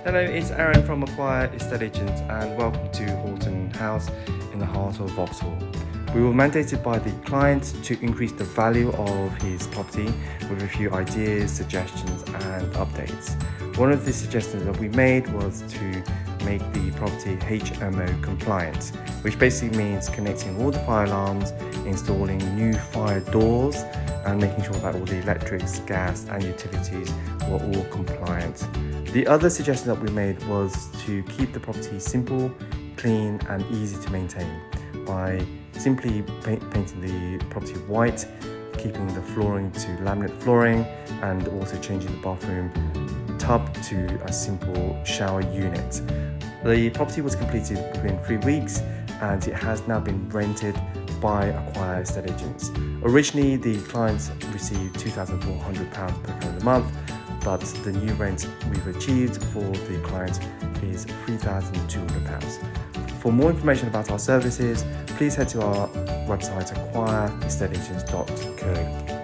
Hello, it's Aaron from Acquire Estate Agents and welcome to Horton House in the heart of Vauxhall. We were mandated by the client to increase the value of his property with a few ideas, suggestions and updates. One of the suggestions that we made was to make the property HMO compliant, which basically means connecting all the fire alarms, installing new fire doors and making sure that all the electrics, gas and utilities were all compliant. The other suggestion that we made was to keep the property simple, clean and easy to maintain by simply painting the property white, keeping the flooring to laminate flooring and also changing the bathroom tub to a simple shower unit. The property was completed within 3 weeks and it has now been rented by Acquire Estate Agents. Originally, the clients received £2,400 per calendar month, but the new rent we've achieved for the client is £3,200. For more information about our services, please head to our website acquireestateagents.co.